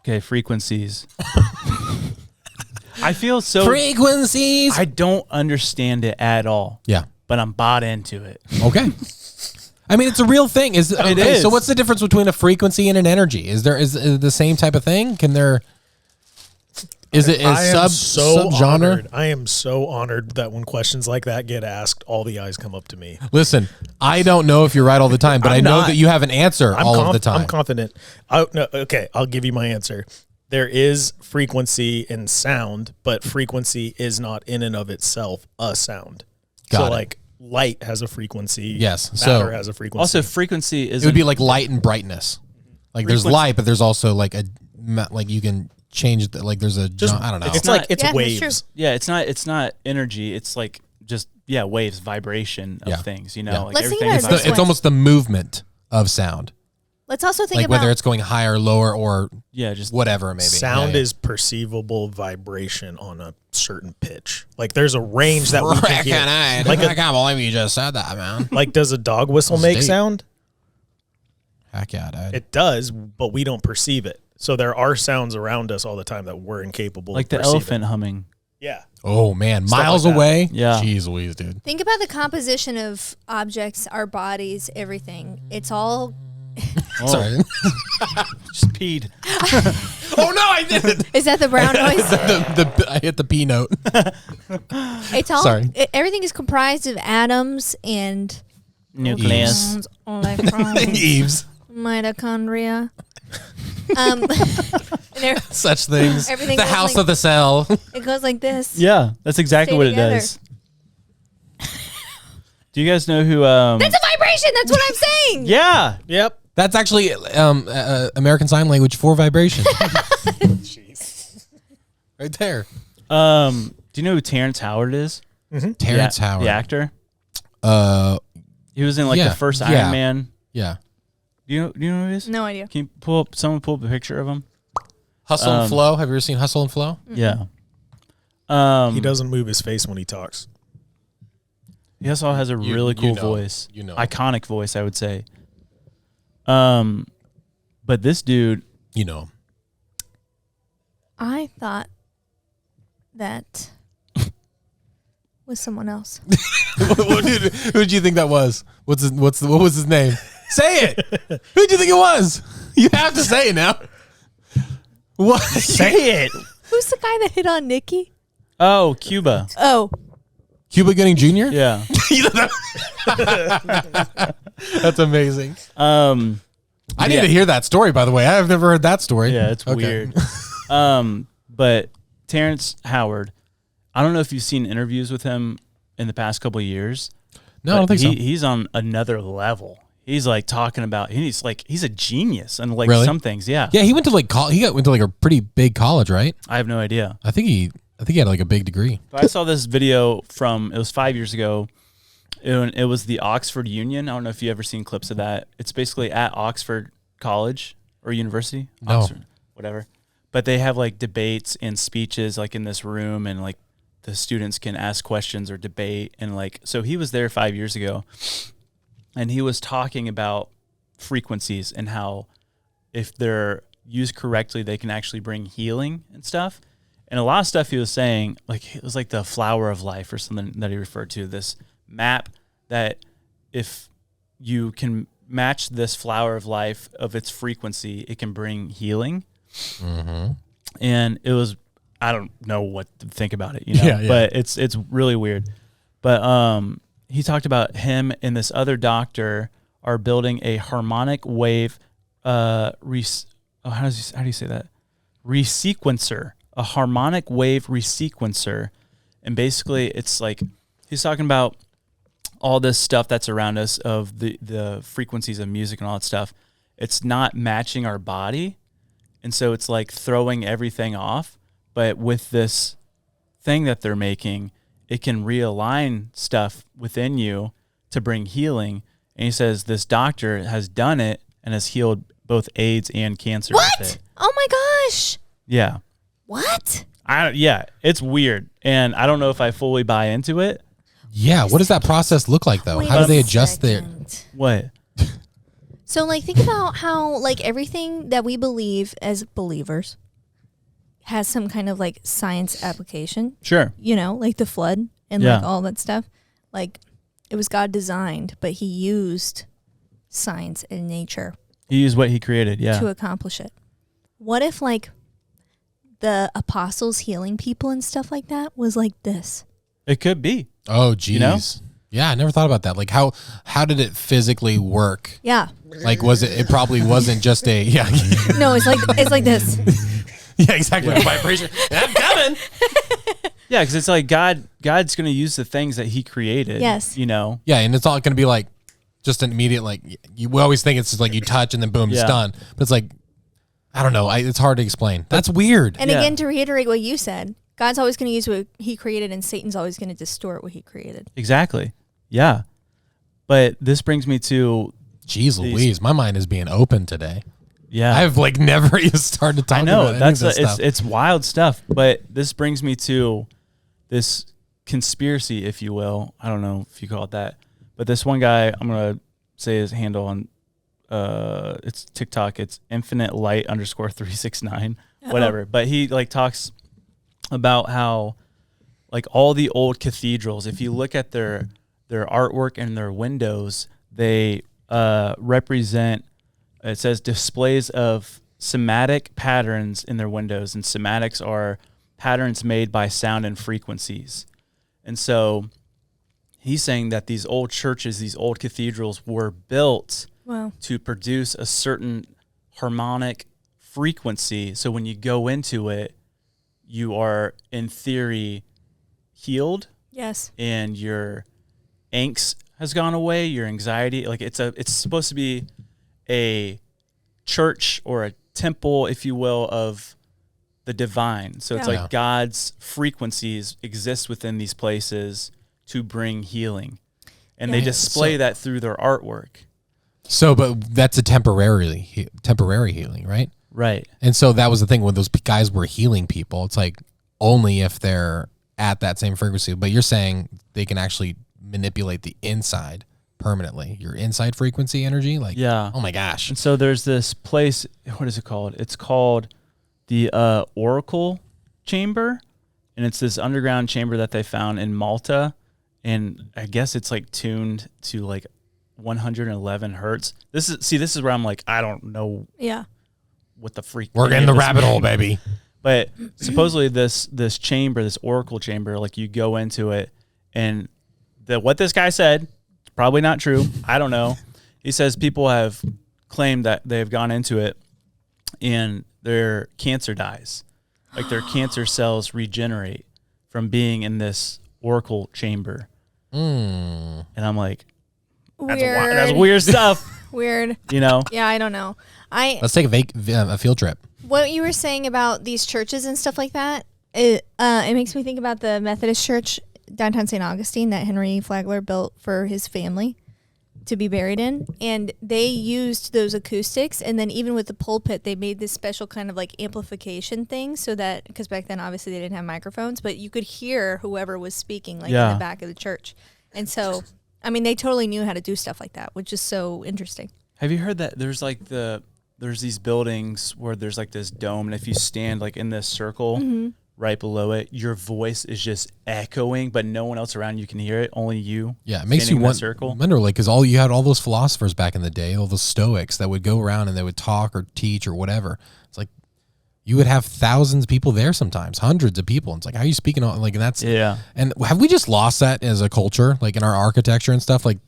Okay, frequencies. I feel so... Frequencies. I don't understand it at all. Yeah. But I'm bought into it. Okay. I mean, it's a real thing. It is. So what's the difference between a frequency and an energy? Is it the same type of thing? Can there... Is it a subgenre? I am so honored that when questions like that get asked, all the eyes come up to me. Listen, I don't know if you're right all the time, but I know that you have an answer all of the time. I'm confident. Okay, I'll give you my answer. There is frequency in sound, but frequency is not in and of itself a sound. Got it. Like light has a frequency. Yes. Matter has a frequency. Also, frequency is... It would be like light and brightness. Like there's light, but there's also like you can change it. Like there's I don't know. It's waves. Yeah, it's not energy. It's like just waves, vibration of things. You know, Yeah. like Let's think everything. about it this It's way. almost the movement of sound. Let's also think Like about whether it's going higher, lower, or just whatever it may be. Sound is perceivable vibration on a certain pitch. Like there's a range that we can hear. I can't believe you just said that, man. Like, does a dog whistle make deep. sound? Heck yeah, dude. It does, but we don't perceive it. So there are sounds around us all the time that we're incapable like of the perceiving. elephant humming. Yeah. Oh man, Stuff miles like that. away. Yeah. Jeez Louise, dude. Think about the composition of objects, our bodies, everything. It's all... Sorry. Just peed. Oh no, I didn't. Is that the brown noise? I hit the P note. It's all... Sorry. Everything is comprised of atoms and... Nucleus. protons, electrons, Eves. mitochondria. Such things. Everything The goes house like- of the cell. It goes like this. Yeah, that's exactly Stay what together. it does. Do you guys know who? That's a vibration. That's what I'm saying. Yeah. Yep. That's actually American Sign Language for vibration. Jeez. Right there. Do you know who Terrence Howard is? Terrence Howard. the actor. He was in like the first Iron Man. Yeah. Do you know who he is? No idea. Can you someone pull up a picture of him? Hustle and Flow. Have you ever seen Hustle and Flow? Yeah. He doesn't move his face when he talks. He also has a really cool know. voice. You know. Iconic voice, I would say. But this dude, You know. I thought that was someone else. Who did you think that was? What was his name? Say it. Who do you think it was? You have to say it now. What? say it. Who's the guy that hit on Nikki? Oh, Cuba. Oh, Cuba Gooding Jr.? Yeah. That's amazing. I I need to hear that story, by the way. I've never heard that story. Yeah, it's weird. But Terrence Howard, I don't know if you've seen interviews with him in the past couple of years. No, I don't think so. He's on another level. He's like talking about he's a genius and like Really? some things. Yeah. Yeah, he went to like went to like a pretty big college, right? I have no idea. I think he had like a big degree. But I saw this video it was 5 years ago. It was the Oxford Union. I don't know if you've ever seen clips of that. It's basically at Oxford College or University. No. Oxford, whatever. But they have like debates and speeches like in this room, and like the students can ask questions or debate. And like, so he was there 5 years ago, and he was talking about frequencies and how if they're used correctly, they can actually bring healing and stuff. And a lot of stuff he was saying, like it was like the flower of life or something that he referred to, this map that if you can match this flower of life of its frequency, it can bring healing. Mm-hmm. And it was, I don't know what to think about it, you know, Yeah. but it's really weird. But he talked about him and this other doctor are building a harmonic wave, how do you say that? Resequencer, a harmonic wave resequencer. And basically it's like, he's talking about all this stuff that's around us of the frequencies of music and all that stuff. It's not matching our body. And so it's like throwing everything off. But with this thing that they're making, it can realign stuff within you to bring healing. And he says this doctor has done it and has healed both AIDS and cancer. what? With it. Oh my gosh. Yeah. What? Yeah, it's weird. And I don't know if I fully buy into it. Yeah, what does that process look like though? Wait How do a they adjust their? second. What? So, like, think about how, like, everything that we believe as believers has some kind of, like, science application. Sure. You know, like the flood and, like, all that stuff. Like, it was God designed, but he used science and nature. He used what he created, to accomplish it. What if, like, the apostles healing people and stuff like that was like this? It could be. Oh, geez. You know? Yeah, I never thought about that. Like, how did it physically work? Yeah. Like, was it probably wasn't just a, No, it's like this. Yeah, exactly. Yeah. Vibration. I'm coming. Yeah, because it's like God's going to use the things that he created. Yes. You know? Yeah, and it's all going to be like just an immediate, like, we always think it's just like you touch and then boom, it's done. But it's like, I don't know. It's hard to explain. That's weird. And again, to reiterate what you said, God's always going to use what he created and Satan's always going to distort what he created. Exactly. Yeah. But this brings me to... Jeez Louise, my mind is being open today. Yeah. I've like never even started talking about any of this stuff. It's wild stuff. But this brings me to this conspiracy, if you will. I don't know if you call it that. But this one guy, I'm going to say his handle on it's TikTok. It's infinitelight_369, whatever. But he like talks about how like all the old cathedrals, if you look at their artwork and their windows, they represent, it says displays of somatic patterns in their windows, and somatics are patterns made by sound and frequencies. And so he's saying that these old churches, these old cathedrals were built to produce a certain harmonic frequency. So when you go into it, you are in theory healed. Yes. And your angst has gone away, your anxiety. Like it's supposed to be a church or a temple, if you will, of the divine. So it's like God's frequencies exist within these places to bring healing. And they display that through their artwork. So, but that's a temporary healing, right? Right. And so that was the thing when those guys were healing people. It's like only if they're at that same frequency. But you're saying they can actually manipulate the inside permanently, your inside frequency energy. Like, oh my gosh. And so there's this place. What is it called? It's called the Oracle Chamber, and it's this underground chamber that they found in Malta. And I guess it's like tuned to like 111 hertz. This is where I'm like, I don't know. Yeah. What the freak? We're in the rabbit hole, baby. But supposedly this chamber, this Oracle Chamber, like you go into it, and what this guy said, probably not true. I don't know. He says people have claimed that they've gone into it and their cancer dies. Like their cancer cells regenerate from being in this Oracle Chamber. And I'm like, that's weird stuff. Weird. You know? Yeah, I don't know. Let's take a field trip. What you were saying about these churches and stuff like that, it makes me think about the Methodist Church downtown St. Augustine that Henry Flagler built for his family to be buried in. And they used those acoustics, and then even with the pulpit, they made this special kind of like amplification thing so that, because back then obviously they didn't have microphones, but you could hear whoever was speaking like in the back of the church. And so, I mean, they totally knew how to do stuff like that, which is so interesting. Have you heard that there's like there's these buildings where there's like this dome, and if you stand like in this circle right below it, your voice is just echoing, but no one else around you can hear it, only you. Yeah, it makes you wonder, like, because you had all those philosophers back in the day, all those Stoics that would go around and they would talk or teach or whatever. It's like you would have thousands of people there sometimes, hundreds of people. And it's like, how are you speaking on, like, and that's, and have we just lost that as a culture, like in our architecture and stuff? Like,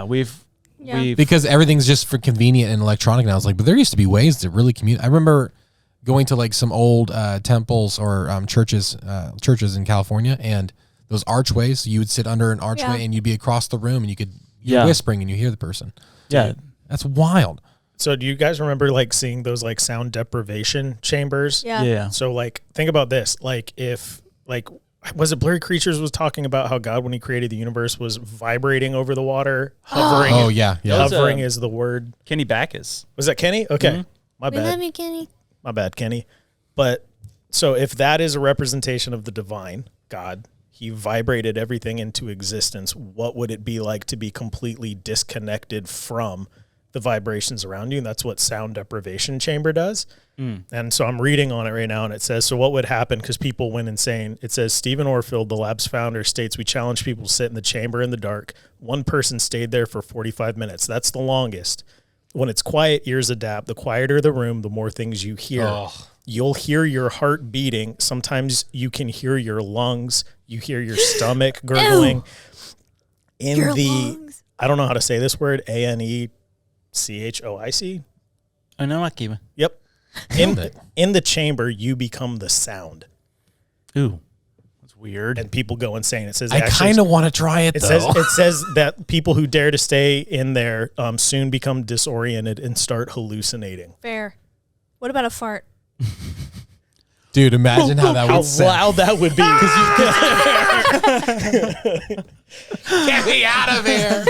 we've because everything's just for convenient and electronic now. It's like, but there used to be ways to really communicate. I remember going to like some old temples or churches in California, and those archways, you would sit under an archway and you'd be across the room, and you could whispering and you hear the person. Yeah, that's wild. So do you guys remember like seeing those like sound deprivation chambers? Yeah. So like think about this, like if like was it Blurry Creatures was talking about how God, when he created the universe, was vibrating over the water, hovering. Oh yeah. Hovering is the word. Kenny Backus. Was that Kenny? Okay. My bad. We love you, Kenny. My bad, Kenny. But so if that is a representation of the divine God, he vibrated everything into existence, what would it be like to be completely disconnected from the vibrations around you, and that's what sound deprivation chamber does. And so I'm reading on it right now, and it says, so what would happen, because people went insane. It says, Stephen Orfield, the lab's founder, states, we challenge people to sit in the chamber in the dark. One person stayed there for 45 minutes. That's the longest. When it's quiet, ears adapt. The quieter the room, the more things you hear. Oh. You'll hear your heart beating. Sometimes you can hear your lungs. You hear your stomach gurgling. In Your the, lungs. I don't know how to say this word, ANECHOIC. I know, like even. Yep. In the chamber, you become the sound. Ooh, that's weird. And people go insane. It says I kind of want to try it, It though. says that people who dare to stay in there soon become disoriented and start hallucinating. Fair. What about a fart? Dude, imagine how that How would sound. loud that would be. Get me out of here.